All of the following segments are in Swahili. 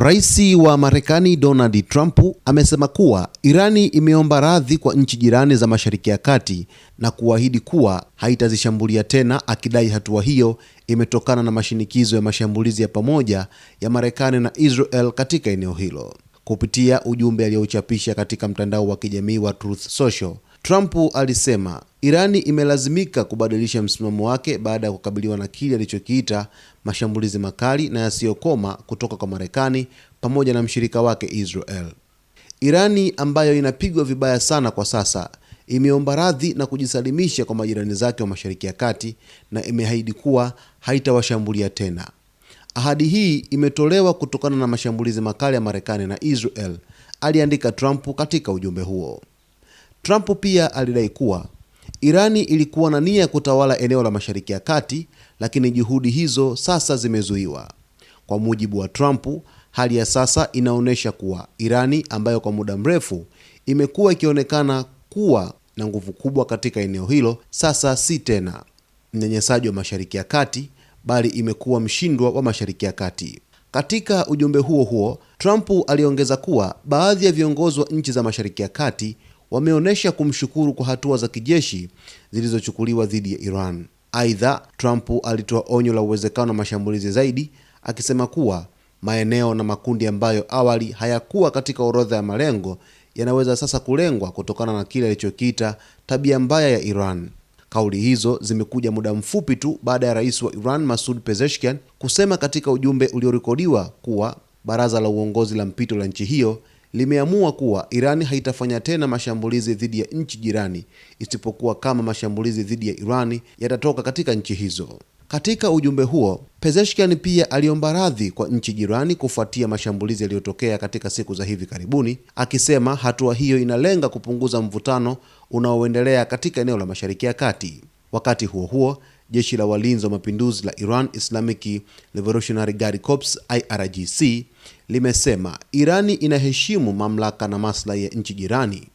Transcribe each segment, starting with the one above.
Rais wa Marekani Donald Trump amesema kuwa Irani imeomba radhi kwa nchi jirani za Mashariki ya Kati na kuahidi kuwa haitazishambulia tena, akidai hatua hiyo imetokana na mashinikizo ya mashambulizi ya pamoja ya Marekani na Israel katika eneo hilo. Kupitia ujumbe aliochapisha katika mtandao wa kijamii wa Truth Social, Trump alisema Irani imelazimika kubadilisha msimamo wake baada ya kukabiliwa na kile alichokiita mashambulizi makali na yasiyokoma kutoka kwa Marekani pamoja na mshirika wake Israel. Irani, ambayo inapigwa vibaya sana kwa sasa, imeomba radhi na kujisalimisha kwa majirani zake wa Mashariki ya Kati na imeahidi kuwa haitawashambulia tena. Ahadi hii imetolewa kutokana na mashambulizi makali ya Marekani na Israel, aliandika Trump katika ujumbe huo. Trump pia alidai kuwa Irani ilikuwa na nia ya kutawala eneo la Mashariki ya Kati, lakini juhudi hizo sasa zimezuiwa. Kwa mujibu wa Trump, hali ya sasa inaonyesha kuwa Irani, ambayo kwa muda mrefu imekuwa ikionekana kuwa na nguvu kubwa katika eneo hilo, sasa si tena mnyanyasaji wa Mashariki ya Kati, bali imekuwa mshindwa wa Mashariki ya Kati. Katika ujumbe huo huo, Trump aliongeza kuwa baadhi ya viongozi wa nchi za Mashariki ya Kati wameonyesha kumshukuru kwa hatua za kijeshi zilizochukuliwa dhidi ya Iran. Aidha, Trump alitoa onyo la uwezekano wa mashambulizi zaidi, akisema kuwa maeneo na makundi ambayo awali hayakuwa katika orodha ya malengo yanaweza sasa kulengwa kutokana na kile alichokiita tabia mbaya ya Iran. Kauli hizo zimekuja muda mfupi tu baada ya rais wa Iran Masoud Pezeshkian kusema katika ujumbe uliorekodiwa kuwa baraza la uongozi la mpito la nchi hiyo limeamua kuwa Irani haitafanya tena mashambulizi dhidi ya nchi jirani isipokuwa kama mashambulizi dhidi ya Irani yatatoka katika nchi hizo. Katika ujumbe huo, Pezeshkian pia aliomba radhi kwa nchi jirani kufuatia mashambulizi yaliyotokea katika siku za hivi karibuni, akisema hatua hiyo inalenga kupunguza mvutano unaoendelea katika eneo la Mashariki ya Kati. Wakati huo huo, jeshi la walinzi wa mapinduzi la Iran Islamic Revolutionary Guard Corps IRGC limesema Irani inaheshimu mamlaka na maslahi ya nchi jirani.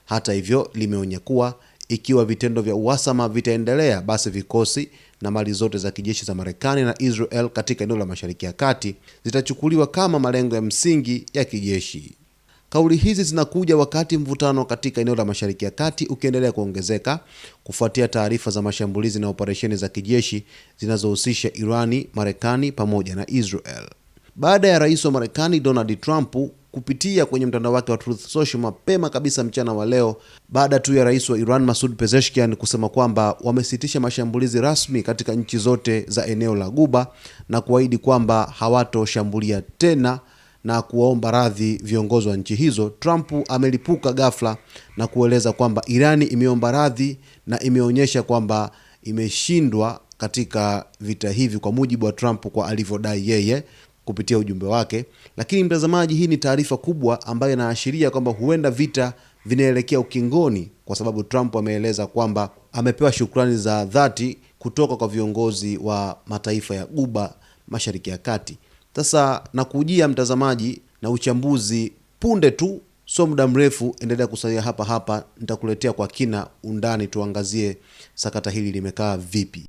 Hata hivyo, limeonya kuwa ikiwa vitendo vya uhasama vitaendelea, basi vikosi na mali zote za kijeshi za Marekani na Israel katika eneo la Mashariki ya Kati zitachukuliwa kama malengo ya msingi ya kijeshi. Kauli hizi zinakuja wakati mvutano katika eneo la Mashariki ya Kati ukiendelea kuongezeka kufuatia taarifa za mashambulizi na operesheni za kijeshi zinazohusisha Irani, Marekani pamoja na Israel. Baada ya rais wa Marekani Donald Trump kupitia kwenye mtandao wake wa Truth Social mapema kabisa mchana wa leo, baada tu ya rais wa Iran Masoud Pezeshkian kusema kwamba wamesitisha mashambulizi rasmi katika nchi zote za eneo la Ghuba na kuahidi kwamba hawatoshambulia tena na kuwaomba radhi viongozi wa nchi hizo, Trump amelipuka ghafla na kueleza kwamba Irani imeomba radhi na imeonyesha kwamba imeshindwa katika vita hivi, kwa mujibu wa Trump, kwa alivyodai yeye kupitia ujumbe wake. Lakini mtazamaji, hii ni taarifa kubwa ambayo inaashiria kwamba huenda vita vinaelekea ukingoni, kwa sababu Trump ameeleza kwamba amepewa shukrani za dhati kutoka kwa viongozi wa mataifa ya Ghuba, Mashariki ya Kati. Sasa nakujia mtazamaji na uchambuzi punde tu, so muda mrefu. Endelea kusalia hapa hapa, nitakuletea kwa kina undani, tuangazie sakata hili limekaa vipi.